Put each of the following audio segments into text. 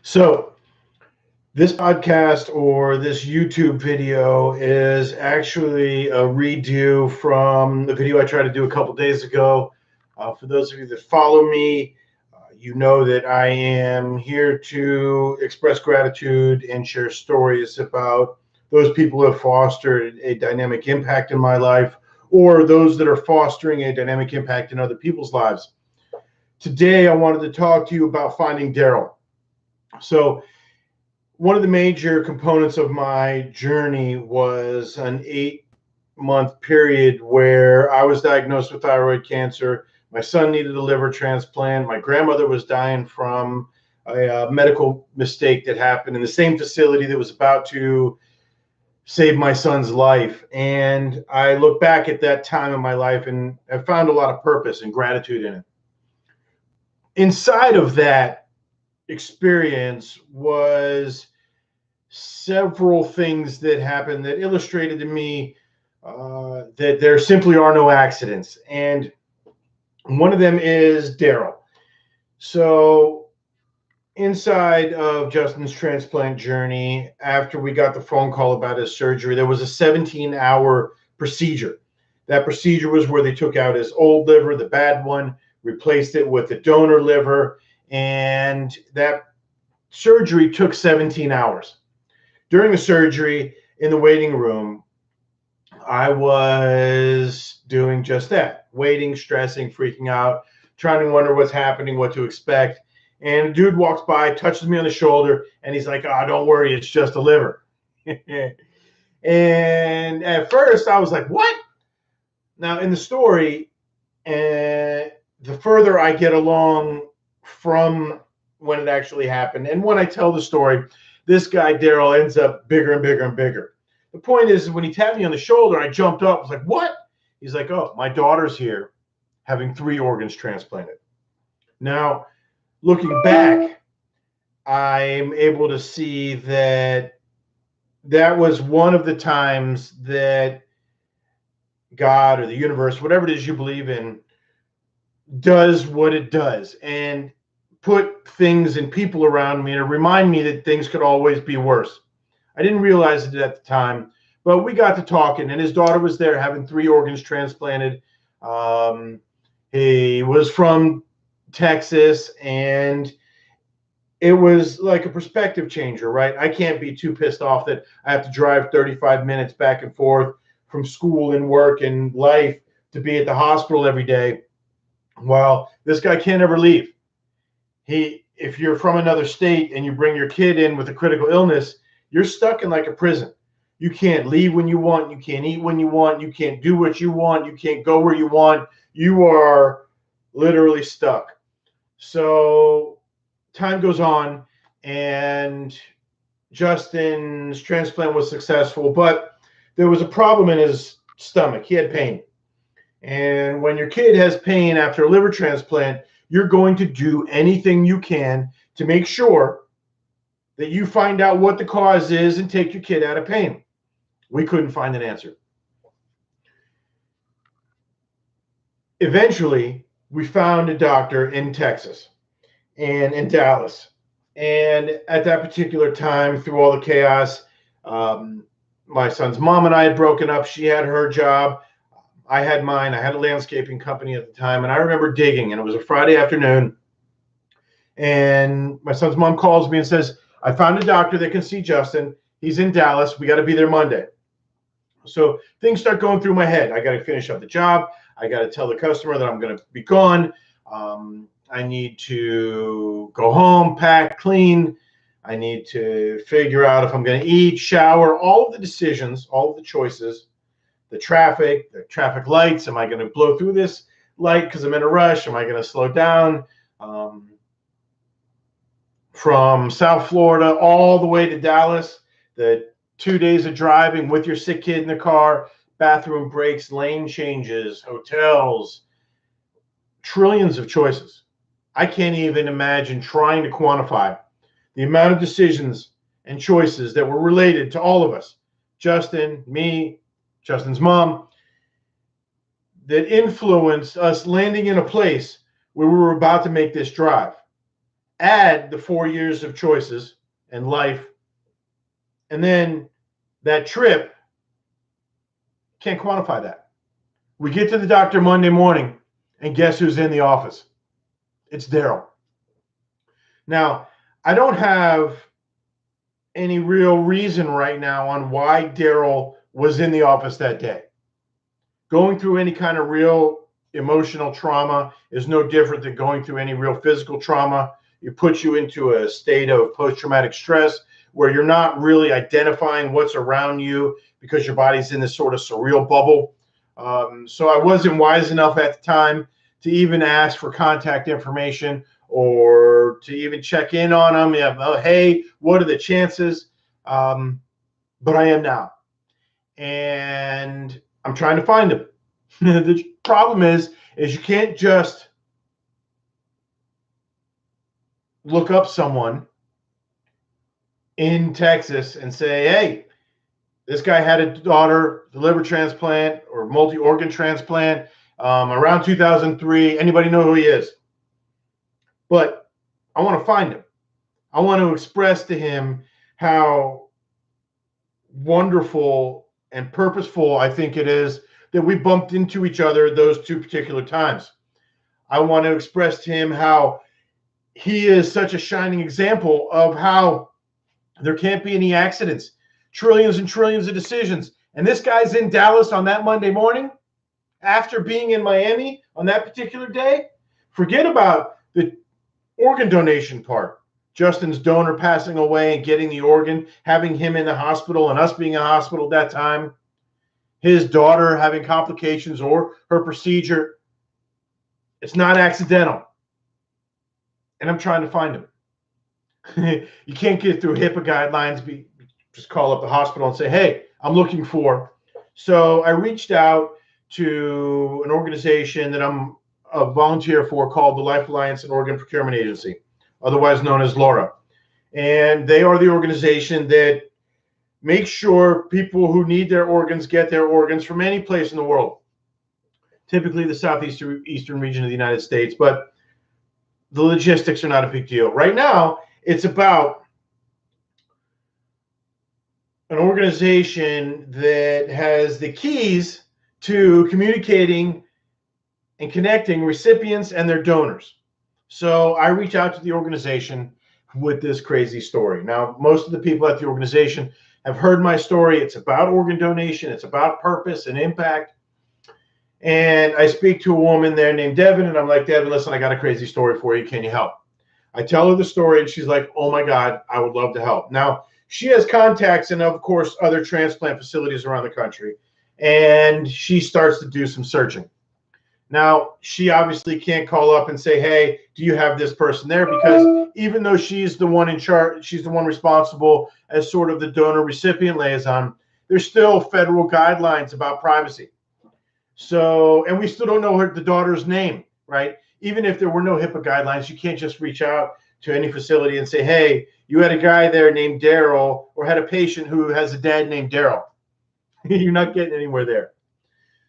So, this podcast or this YouTube video is actually a redo from the video I tried to do a couple days ago. For those of you that follow me, you know that I am here to express gratitude and share stories about those people who have fostered a dynamic impact in my life or those that are fostering a dynamic impact in other people's lives. Today, I wanted to talk to you about finding Darrell. So, one of the major components of my journey was an 8-month period where I was diagnosed with thyroid cancer. My son needed a liver transplant. My grandmother was dying from a medical mistake that happened in the same facility that was about to save my son's life. And I look back at that time in my life and I found a lot of purpose and gratitude in it. Inside of that experience was several things that happened that illustrated to me that there simply are no accidents. And one of them is Darrell. So inside of Justin's transplant journey, after we got the phone call about his surgery, there was a 17-hour procedure. That procedure was where they took out his old liver, the bad one, replaced it with a donor liver, and that surgery took 17 hours. During the surgery, in the waiting room, I was doing just that, waiting, stressing, freaking out, trying to wonder what's happening, what to expect. And a dude walks by, touches me on the shoulder, and he's like, "Oh, don't worry, it's just a liver." And at first, I was like, "What?" Now, in the story, the further I get along from when it actually happened, and when I tell the story, this guy, Darrell, ends up bigger and bigger and bigger. The point is, when he tapped me on the shoulder, I jumped up. I was like, "What?" He's like, "Oh, my daughter's here having 3 organs transplanted." Now, looking back, I'm able to see that that was one of the times that God or the universe, whatever it is you believe in, does what it does and put things and people around me to remind me that things could always be worse. I didn't realize it at the time, but we got to talking, and his daughter was there having 3 organs transplanted. He was from Texas, and it was like a perspective changer, right? I can't be too pissed off that I have to drive 35 minutes back and forth from school and work and life to be at the hospital every day. Well, this guy can't ever leave. If you're from another state and you bring your kid in with a critical illness, you're stuck in like a prison. You can't leave when you want. You can't eat when you want. You can't do what you want. You can't go where you want. You are literally stuck. So time goes on, and Justin's transplant was successful, but there was a problem in his stomach. He had pain. And when your kid has pain after a liver transplant, you're going to do anything you can to make sure that you find out what the cause is and take your kid out of pain. We couldn't find an answer. Eventually, we found a doctor in Texas and in Dallas. And at that particular time, through all the chaos, my son's mom and I had broken up. She had her job. I had mine. I had a landscaping company at the time, and I remember digging, and it was a Friday afternoon, and my son's mom calls me and says, "I found a doctor that can see Justin. He's in Dallas. We got to be there Monday." So things start going through my head. I got to finish up the job. I got to tell the customer that I'm going to be gone. I need to go home, pack, clean. I need to figure out if I'm going to eat, shower, all of the decisions, all of the choices. The traffic lights. Am I going to blow through this light because I'm in a rush? Am I going to slow down? From South Florida all the way to Dallas, the 2 days of driving with your sick kid in the car, bathroom breaks, lane changes, hotels, trillions of choices. I can't even imagine trying to quantify the amount of decisions and choices that were related to all of us, Justin, me, Justin's mom, that influenced us landing in a place where we were about to make this drive. add the 4 years of choices and life, and then that trip, can't quantify that. We get to the doctor Monday morning, and guess who's in the office? It's Darrell. Now, I don't have any real reason right now on why Darrell was in the office that day. Going through any kind of real emotional trauma is no different than going through any real physical trauma. It puts you into a state of post-traumatic stress where you're not really identifying what's around you because your body's in this sort of surreal bubble. So I wasn't wise enough at the time to even ask for contact information or to even check in on them. Oh, hey, what are the chances? But I am now. And I'm trying to find him. The problem is you can't just look up someone in Texas and say, hey, this guy had a daughter, the liver transplant or multi-organ transplant around 2003. Anybody know who he is? But I want to find him. I want to express to him how wonderful and purposeful I think it is that we bumped into each other those two particular times. I want to express to him how he is such a shining example of how there can't be any accidents, trillions and trillions of decisions. And this guy's in Dallas on that Monday morning after being in Miami on that particular day. Forget about the organ donation part. Justin's donor passing away and getting the organ, having him in the hospital and us being in the hospital at that time, his daughter having complications or her procedure. It's not accidental. And I'm trying to find him. You can't get through HIPAA guidelines. Just call up the hospital and say, hey, I'm looking for. So I reached out to an organization that I'm a volunteer for called the Life Alliance and Organ Procurement Agency, otherwise known as LAURA. And they are the organization that makes sure people who need their organs get their organs from any place in the world, typically the southeastern region of the United States. But the logistics are not a big deal. Right now, it's about an organization that has the keys to communicating and connecting recipients and their donors. So I reach out to the organization with this crazy story. Now, most of the people at the organization have heard my story. It's about organ donation. It's about purpose and impact. And I speak to a woman there named Devin, and I'm like, Devin, listen, I got a crazy story for you. Can you help? I tell her the story, and she's like, oh, my God, I would love to help. Now, she has contacts in, of course, other transplant facilities around the country, and she starts to do some searching. Now, she obviously can't call up and say, hey, do you have this person there? Because even though she's the one in charge, she's the one responsible as sort of the donor recipient liaison, there's still federal guidelines about privacy. So, and we still don't know the daughter's name, right? Even if there were no HIPAA guidelines, you can't just reach out to any facility and say, hey, you had a guy there named Darrell, or had a patient who has a dad named Darrell. You're not getting anywhere there.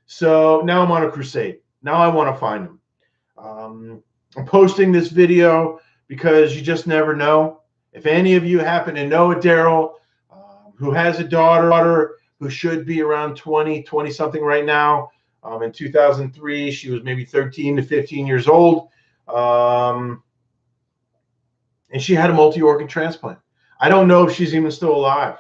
So now I'm on a crusade. Now I want to find him. I'm posting this video because you just never know. If any of you happen to know a Darrell who has a daughter who should be around 20 something right now. In 2003, she was maybe 13 to 15 years old. And she had a multi-organ transplant. I don't know if she's even still alive.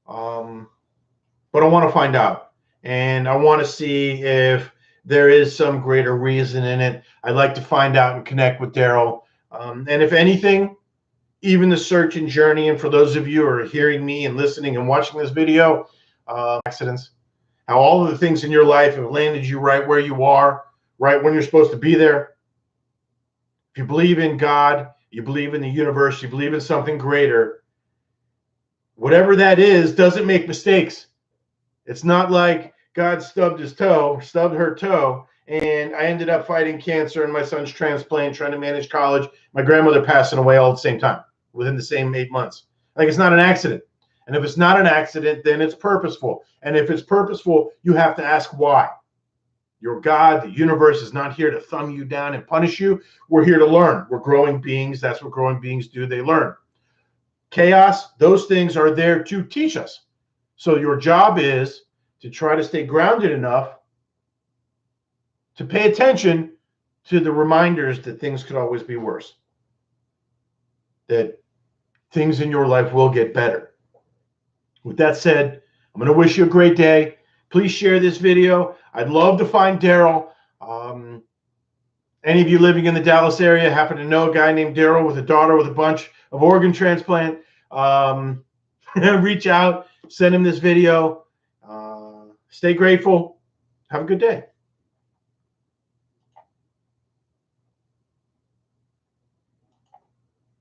But I want to find out. And I want to see if there is some greater reason in it. I'd like to find out and connect with Darrell. And if anything, even the search and journey, and for those of you who are hearing me and listening and watching this video, accidents, how all of the things in your life have landed you right where you are, right when you're supposed to be there. If you believe in God, you believe in the universe, you believe in something greater, whatever that is doesn't make mistakes. It's not like God stubbed her toe, and I ended up fighting cancer and my son's transplant, trying to manage college, my grandmother passing away all at the same time, within the same 8 months. Like, it's not an accident. And if it's not an accident, then it's purposeful. And if it's purposeful, you have to ask why. Your God, the universe is not here to thumb you down and punish you. We're here to learn. We're growing beings. That's what growing beings do. They learn. Chaos, those things are there to teach us. So your job is to try to stay grounded enough to pay attention to the reminders that things could always be worse, that things in your life will get better. With that said, I'm going to wish you a great day. Please share this video. I'd love to find Darrell. Any of you living in the Dallas area happen to know a guy named Darrell with a daughter with a bunch of organ transplant, reach out, send him this video. Stay grateful. Have a good day.